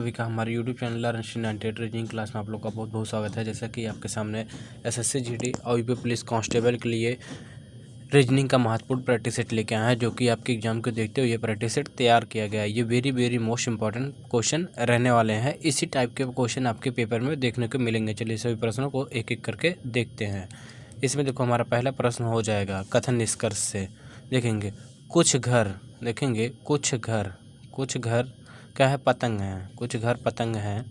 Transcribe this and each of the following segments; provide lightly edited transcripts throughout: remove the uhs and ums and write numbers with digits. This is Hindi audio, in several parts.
सभी का हमारे YouTube channel learn 98 reasoning class में आप लोग का बहुत बहुत स्वागत है। जैसा कि आपके सामने एसएससी जीडी और यूपी पुलिस कांस्टेबल के लिए रीजनिंग का महत्वपूर्ण प्रैक्टिस सेट लेके आए हैं, जो कि आपके एग्जाम को देखते हुए ये प्रैक्टिस सेट तैयार किया गया है। ये वेरी मोस्ट इंपॉर्टेंट क्वेश्चन रहने वाले हैं। इसी टाइप के क्वेश्चन आपके पेपर में देखने को मिलेंगे। चलिए सभी प्रश्नों को एक एक करके देखते हैं। इसमें देखो हमारा पहला प्रश्न हो जाएगा कथन निष्कर्ष से। देखेंगे कुछ घर, देखेंगे कुछ घर क्या है, पतंग है। कुछ घर पतंग है,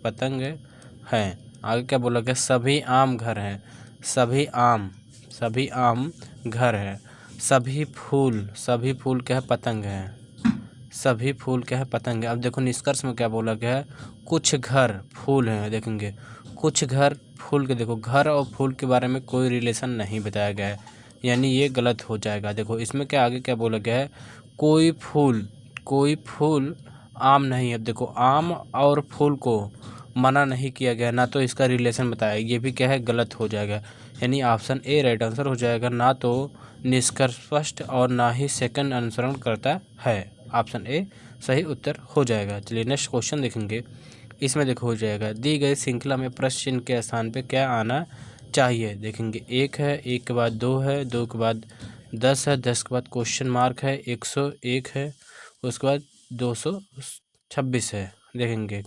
पतंग है। आगे क्या बोला गया, सभी आम घर हैं। सभी आम घर है। सभी फूल क्या है, पतंग है। सभी फूल क्या है, पतंग है। अब देखो निष्कर्ष में क्या बोला गया है, कुछ घर फूल हैं। देखेंगे कुछ घर फूल के, देखो घर और फूल के बारे में कोई रिलेशन नहीं बताया गया है, यानी ये गलत हो जाएगा। देखो इसमें क्या आगे क्या बोला गया है, कोई फूल आम नहीं। अब देखो आम और फूल को मना नहीं किया गया, ना तो इसका रिलेशन बताया, ये भी क्या है, गलत हो जाएगा। यानी ऑप्शन ए राइट आंसर हो जाएगा, ना तो निष्कर्ष स्पष्ट और ना ही सेकंड अनुसरण करता है। ऑप्शन ए सही उत्तर हो जाएगा। चलिए नेक्स्ट क्वेश्चन देखेंगे। इसमें देखो हो जाएगा, दी गई श्रृंखला में प्रश्न चिन्ह के स्थान पे क्या आना चाहिए। देखेंगे 1 है, 1 के बाद 2 है, 2 के बाद 10 है, 10 के बाद क्वेश्चन मार्क है, 101 है, उसके बाद 226 है। देखेंगे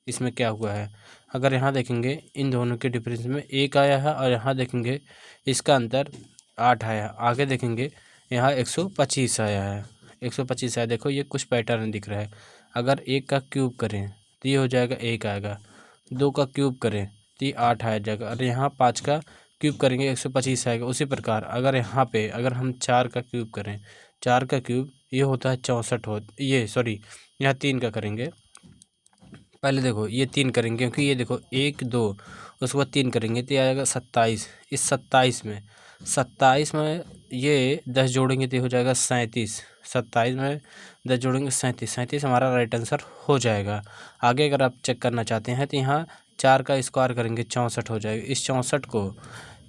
इसमें क्या हुआ है, अगर यहाँ देखेंगे इन दोनों के डिफरेंस में 1 आया है और यहाँ देखेंगे इसका अंतर 8 आया। आगे देखेंगे यहाँ 125 आया है, 125 आया। देखो ये कुछ पैटर्न दिख रहा है। अगर 1 का क्यूब करें तो ये हो जाएगा 1 आएगा, 2 का क्यूब करें तो ये 8 आ जाएगा, और यहाँ 5 का क्यूब करेंगे 125 आएगा। उसी प्रकार अगर यहाँ पे अगर हम 4 का क्यूब करें, 4 का क्यूब ये होता है 64 ये सॉरी यहाँ 3 का करेंगे। पहले देखो ये 3 करेंगे, क्योंकि ये देखो 1 2 उसके बाद 3 करेंगे तो ये आएगा 27। इस 27 में ये 10 जोड़ेंगे तो हो जाएगा 37। 27 में 10 जोड़ेंगे 37 हमारा राइट आंसर हो जाएगा। आगे अगर आप चेक करना चाहते हैं तो यहाँ 4 का स्क्वायर करेंगे 64 हो जाएगा। इस 64 को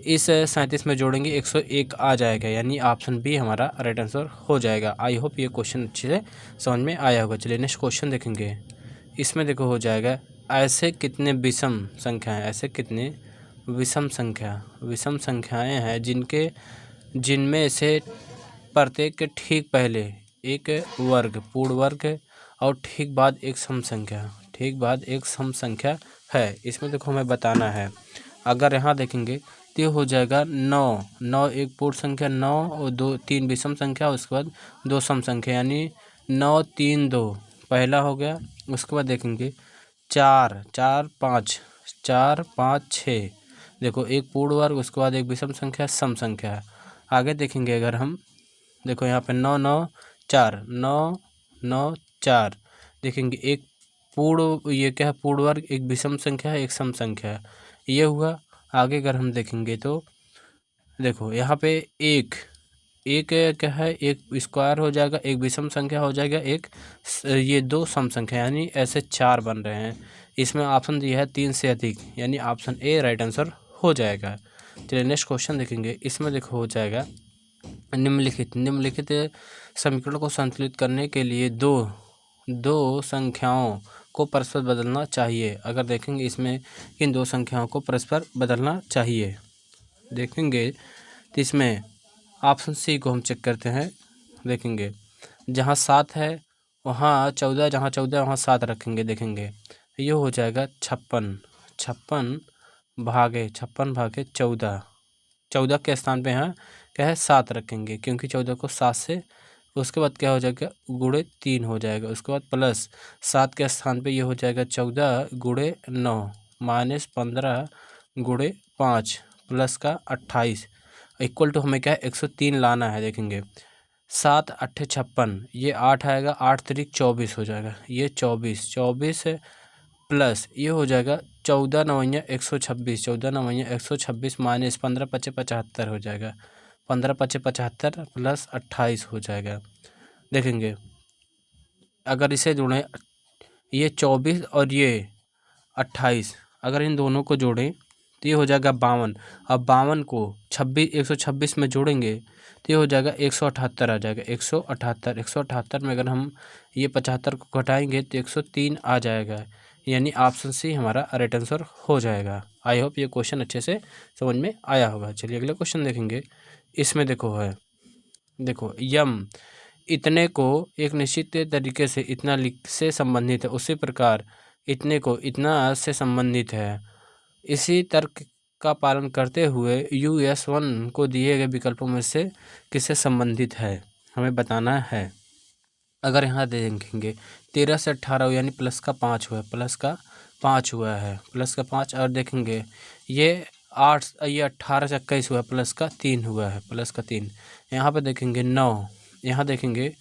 इस 37 में जोड़ेंगे 101 आ जाएगा, यानी ऑप्शन बी हमारा राइट आंसर हो जाएगा। आई होप ये क्वेश्चन अच्छे से समझ में आया होगा। चलिए नेक्स्ट क्वेश्चन देखेंगे। इसमें देखो हो जाएगा, ऐसे कितने विषम संख्याएं, ऐसे कितने विषम संख्याएं हैं जिनमें से प्रत्येक के ठीक पहले एक वर्ग पूर्ण वर्ग और ठीक बाद एक सम संख्या है। इसमें देखो हमें बताना है। अगर यहाँ देखेंगे तो ये हो जाएगा 9 एक पूर्ण संख्या, 9 और 3 विषम संख्या, उसके बाद 2 सम संख्या, यानी 9 3 2 पहला हो गया। उसके बाद देखेंगे 4 4 5 6, देखो एक पूर्ण वर्ग, उसके बाद एक विषम संख्या सम संख्या। आगे देखेंगे अगर हम देखो यहाँ पे 9 9 4 9 9 4, देखेंगे एक पूर्ण, ये क्या है, पूर्ण वर्ग, एक विषम संख्या है, एक सम संख्या है, ये हुआ। आगे अगर हम देखेंगे तो देखो यहाँ पे एक क्या है, एक स्क्वायर हो जाएगा, एक विषम संख्या हो जाएगा, एक ये 2 सम संख्या, यानी ऐसे 4 बन रहे हैं। इसमें ऑप्शन दिया है 3 से अधिक, यानी ऑप्शन ए राइट आंसर हो जाएगा। चलिए नेक्स्ट क्वेश्चन देखेंगे। इसमें देखो हो जाएगा, निम्नलिखित समीकरण को संतुलित करने के लिए दो संख्याओं को परस्पर बदलना चाहिए। अगर देखेंगे इसमें इन 2 संख्याओं को परस्पर बदलना चाहिए, देखेंगे तो इसमें ऑप्शन सी को हम चेक करते हैं। देखेंगे जहाँ 7 है वहाँ 14, जहाँ 14 वहाँ 7 रखेंगे। देखेंगे ये हो जाएगा 56 भागे 14, 14 के स्थान पे यहाँ क्या है 7 रखेंगे, क्योंकि 14 को 7 से, उसके बाद क्या हो जाएगा गुणे 3 हो जाएगा, उसके बाद प्लस 7 के स्थान पे ये हो जाएगा 14 गुणे 9 माइनस 15 गुणे 5 प्लस का 28 इक्वल टू हमें क्या है 103 लाना है। देखेंगे 7 8 56, ये 8 आएगा, 8 3 24 हो जाएगा, ये 24 है, प्लस ये हो जाएगा 14 9 126, 14 9 126 माइनस 15 5 75 हो जाएगा, 15 5 75 प्लस 28 हो जाएगा। देखेंगे अगर इसे जोड़ें, ये 24 और ये 28, अगर इन दोनों को जोड़ें तो ये हो जाएगा 52। अब 52 को 126 में जोड़ेंगे तो ये हो जाएगा 178 आ जाएगा। 178 में अगर हम ये 75 को घटाएंगे तो 103 आ जाएगा, यानी ऑप्शन सी हमारा राइट आंसर हो जाएगा। आई होप ये क्वेश्चन अच्छे से समझ में आया होगा। चलिए अगले क्वेश्चन देखेंगे। इसमें देखो यम इतने को एक निश्चित तरीके से इतना से संबंधित है, उसी प्रकार इतने को इतना से संबंधित है। इसी तर्क का पालन करते हुए US1 को दिए गए विकल्पों में से किससे संबंधित है, हमें बताना है। अगर यहाँ देखेंगे 13 से 18 यानी प्लस का 5 हुआ है, प्लस का 5 और देखेंगे ये 18 से 21 हुआ है, प्लस का 3 हुआ है, प्लस का 3। यहाँ पे देखेंगे 9, यहाँ देखेंगे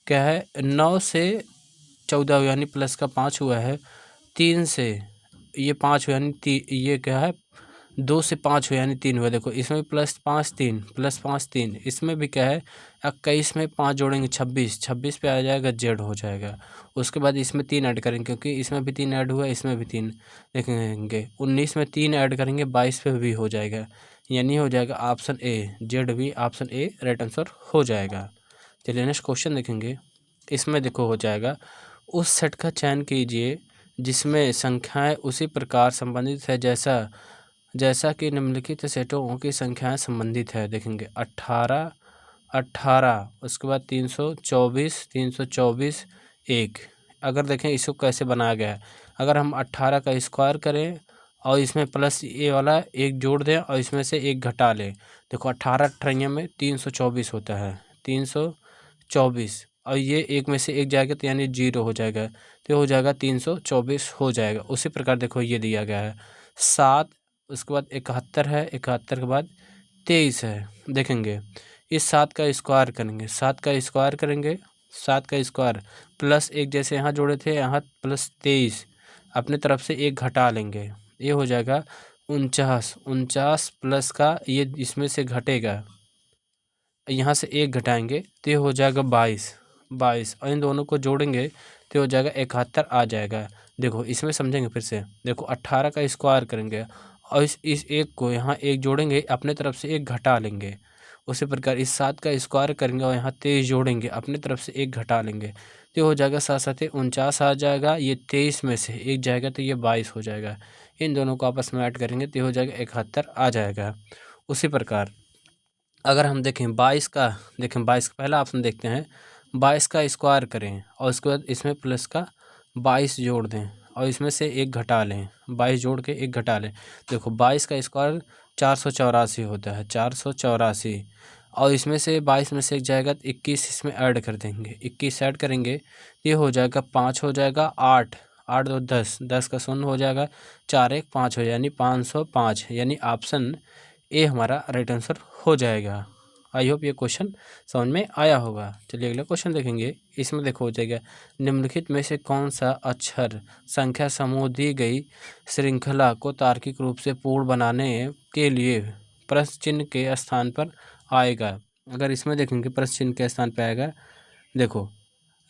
क्या है 9 से 14 हुआ यानी प्लस का 5 हुआ है, 3 से ये 5 हुआ यानी ये क्या है 2 से 5 हुआ यानी 3 हुआ। देखो इसमें प्लस 5 3, इसमें भी क्या है 21 में 5 जोड़ेंगे 26 पे आ जाएगा, जेड हो जाएगा। उसके बाद इसमें 3 ऐड करेंगे क्योंकि इसमें भी 3 ऐड हुआ, इसमें भी 3 देखेंगे। 19 में 3 ऐड करेंगे 22 पे भी हो जाएगा, यानी हो जाएगा ऑप्शन ए, जेड भी ऑप्शन ए राइट आंसर हो जाएगा। चलिए नेक्स्ट क्वेश्चन देखेंगे। इसमें देखो हो जाएगा उस सेट का चयन कीजिए जिसमें संख्याएं उसी प्रकार संबंधित है जैसा कि निम्नलिखित सेटों की संख्याएं संबंधित है। देखेंगे 18, उसके बाद 324 1। अगर देखें इसको कैसे बनाया गया है, अगर हम 18 का स्क्वायर करें और इसमें प्लस ये वाला एक जोड़ दें और इसमें से एक घटा लें। देखो 18 में 324 होता है, 324 और ये एक में से एक जाएगा तो यानी 0 हो जाएगा, तो हो जाएगा 324 हो जाएगा। उसी प्रकार देखो ये दिया गया है 7, उसके बाद 71 है, 71 के बाद 23 है। देखेंगे इस 7 का स्क्वायर करेंगे, 7 का स्क्वायर प्लस एक जैसे यहाँ जोड़े थे यहाँ प्लस 23, अपने तरफ से एक घटा लेंगे, ये हो जाएगा 49 प्लस का ये इसमें से घटेगा, यहाँ से एक घटाएंगे तो ये हो जाएगा 22 और इन दोनों को जोड़ेंगे तो हो जाएगा 71 आ जाएगा। देखो इसमें समझेंगे फिर से, देखो 18 का स्क्वायर करेंगे और इस एक को यहाँ एक जोड़ेंगे, अपने तरफ से एक घटा लेंगे। उसी प्रकार इस 7 का स्क्वायर करेंगे और यहाँ 23 जोड़ेंगे, अपने तरफ से एक घटा लेंगे, तो हो जाएगा 7 आ जाएगा, ये 23 में से एक जाएगा तो ये 22 हो जाएगा। इन दोनों को आपस में ऐड करेंगे तो हो जाएगा 71 आ जाएगा। उसी प्रकार अगर हम देखें 22 का पहला ऑप्शन देखते हैं, 22 का स्क्वायर करें और उसके बाद इसमें प्लस का 22 जोड़ दें और इसमें से एक घटा लें, 22 जोड़ के एक घटा लें। देखो 22 का स्क्वायर 484 होता है, 484 और इसमें से 22 में से एक जाएगा तो 21 इसमें ऐड कर देंगे, 21 ऐड करेंगे ये हो जाएगा 5 हो जाएगा, 8 2 10 का 0 हो जाएगा, 4 1 5 हो जाए यानी 505, यानी ऑप्शन ए हमारा राइट आंसर हो जाएगा। आई होप ये क्वेश्चन समझ में आया होगा। चलिए अगला क्वेश्चन देखेंगे। इसमें देखो हो जाएगा निम्नलिखित में से कौन सा अक्षर संख्या समूह दी गई श्रृंखला को तार्किक रूप से पूर्ण बनाने के लिए प्रश्न चिन्ह के स्थान पर आएगा। अगर इसमें देखेंगे प्रश्न चिन्ह के स्थान पर आएगा, देखो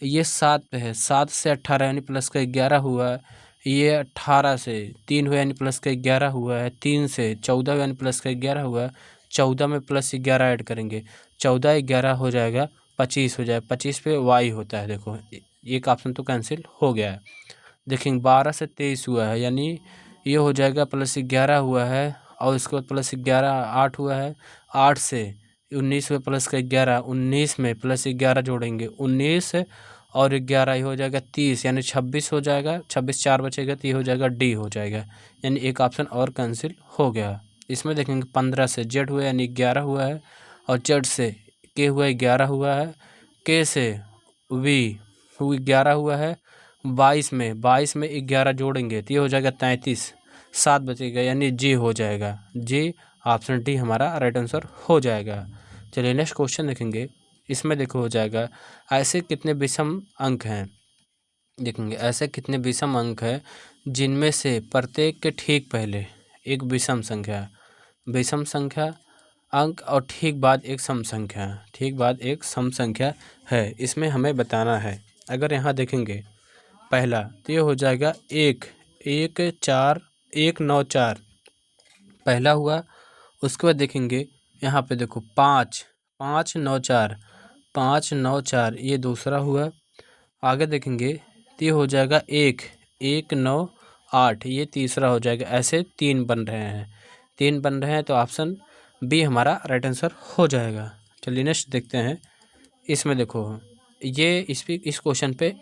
ये 7 पे है, 7 से 18 यानी प्लस का 11 हुआ, ये 18 से 3 हुआ यानी प्लस का 11 हुआ है, 3 से 14 यानी प्लस का 11 हुआ, 14 में प्लस 11 ऐड करेंगे, 14 11 हो जाएगा 25 हो जाएगा, 25 पे y होता है। देखो एक ऑप्शन तो कैंसिल हो गया है। देखेंगे 12 से 23 हुआ है यानी ये हो जाएगा प्लस 11 हुआ है और इसके बाद प्लस 11 8 हुआ है, 8 से 19 में प्लस का 11, 19 में प्लस 11 जोड़ेंगे, 19 और 11 ही हो जाएगा 30 यानी 26 हो जाएगा, 26 4 बचेगा तो ये हो जाएगा डी हो जाएगा, यानी एक ऑप्शन और कैंसिल हो गया। इसमें देखेंगे 15 से जेड हुआ यानी 11 हुआ है और जेड से के हुआ 11 हुआ है, के से वी 11 हुआ है, 22 में 11 जोड़ेंगे तो ये हो जाएगा 33, 7 बचेगा यानी जी हो जाएगा, जी ऑप्शन डी हमारा राइट आंसर हो जाएगा। चलिए नेक्स्ट क्वेश्चन देखेंगे। इसमें देखो हो जाएगा ऐसे कितने विषम अंक हैं, देखेंगे ऐसे कितने विषम अंक हैं जिनमें से प्रत्येक के ठीक पहले एक विषम संख्या अंक और ठीक बाद एक सम संख्या है। इसमें हमें बताना है। अगर यहाँ देखेंगे पहला तो ये हो जाएगा 1 1 4 1 9 4, पहला हुआ। उसके बाद देखेंगे यहाँ पे देखो 5 5 9 4 5 9 4 ये दूसरा हुआ। आगे देखेंगे तो ये हो जाएगा 1 1 9 8 ये तीसरा हो जाएगा। ऐसे 3 बन रहे हैं तो ऑप्शन बी हमारा राइट आंसर हो जाएगा। चलिए नेक्स्ट देखते हैं। इसमें देखो ये इस क्वेश्चन पे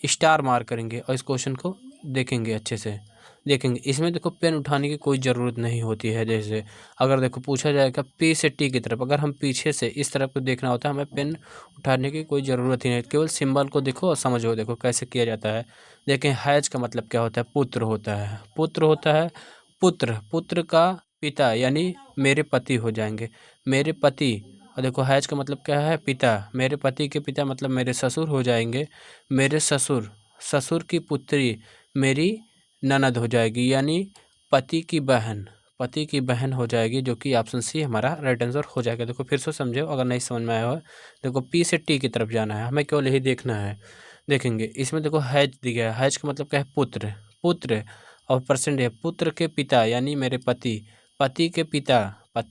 स्टार मार्क करेंगे और इस क्वेश्चन को देखेंगे अच्छे से। देखेंगे इसमें देखो पेन उठाने की कोई ज़रूरत नहीं होती है। जैसे अगर देखो पूछा जाएगा पी से टी की तरफ, अगर हम पीछे से इस तरफ को देखना होता है, हमें पेन उठाने की कोई ज़रूरत ही नहीं, केवल सिंबल को देखो और समझो। देखो कैसे किया जाता है। देखें हैज का मतलब क्या होता है, पुत्र होता है। पुत्र होता है, पुत्र का पिता यानी मेरे पति हो जाएंगे, मेरे पति। और देखो हैज का मतलब क्या है, पिता। मेरे पति के पिता मतलब मेरे ससुर हो जाएंगे। मेरे ससुर की पुत्री मेरी ननद हो जाएगी, यानी पति की बहन हो जाएगी, जो कि ऑप्शन सी हमारा राइट आंसर हो जाएगा। देखो फिर से समझो अगर नहीं समझ में आया हो। देखो पी से टी की तरफ जाना है, हमें केवल यही देखना है। देखेंगे इसमें देखो हैज दिया है। हैज का मतलब क्या है, पुत्र और परसेंट है पुत्र के पिता यानी मेरे पति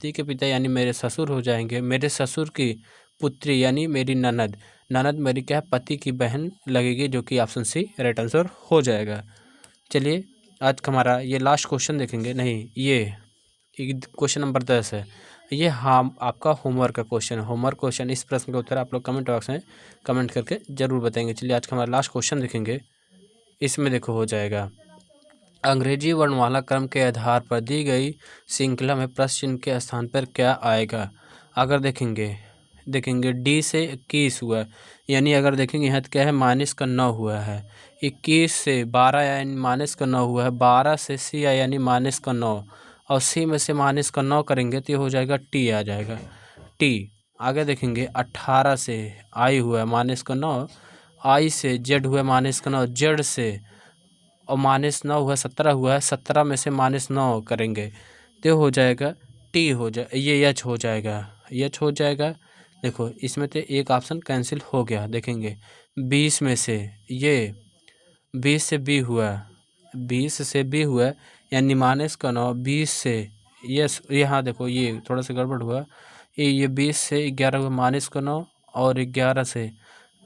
के पिता यानी मेरे ससुर हो जाएंगे। मेरे ससुर की पुत्री यानी मेरी ननद मेरी क्या है, पति की बहन लगेगी, जो कि ऑप्शन सी राइट आंसर हो जाएगा। चलिए आज का हमारा ये लास्ट क्वेश्चन देखेंगे। नहीं, ये क्वेश्चन नंबर 10 है। ये हाँ आपका होमवर्क का क्वेश्चन है। होमवर्क क्वेश्चन, इस प्रश्न का उत्तर आप लोग कमेंट बॉक्स में कमेंट करके ज़रूर बताएंगे। चलिए आज का हमारा लास्ट क्वेश्चन देखेंगे। इसमें देखो हो जाएगा, अंग्रेजी वर्णमाला क्रम के आधार पर दी गई श्रृंखला में प्रश्न चिन्ह के स्थान पर क्या आएगा। अगर देखेंगे डी से 21 हुआ, यानी अगर देखेंगे यहाँ तो क्या है, -9 हुआ है। 21 से 12 यानी -9 हुआ है। 12 से सी आया यानी -9, और सी में से -9 करेंगे तो ये हो जाएगा टी आ जाएगा, टी। आगे देखेंगे 18 से आई हुआ है -9, आई से जेड हुआ -9, जेड से और -9 हुआ 17 हुआ है। 17 में से -9 करेंगे तो हो जाएगा टी ये एच हो जाएगा। देखो इसमें तो एक ऑप्शन कैंसिल हो गया। देखेंगे 20 में से ये 20 से बी हुआ यानी -9। 20 से यहाँ देखो ये थोड़ा सा गड़बड़ हुआ। ये 20 से 11 हुआ -9, और 11 से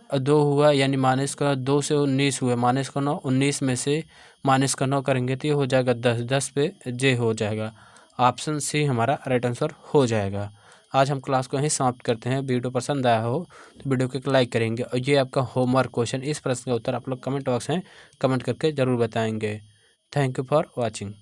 2 हुआ यानी -9। 2 से 19 हुआ -9। 19 में से -9 करेंगे तो ये हो जाएगा 10। 10 पे जे हो जाएगा। ऑप्शन सी हमारा राइट आंसर हो जाएगा। आज हम क्लास को यहीं समाप्त करते हैं। वीडियो पसंद आया हो तो वीडियो को एक लाइक करेंगे, और ये आपका होमवर्क क्वेश्चन, इस प्रश्न का उत्तर आप लोग कमेंट बॉक्स में कमेंट करके ज़रूर बताएंगे। Thank you for watching.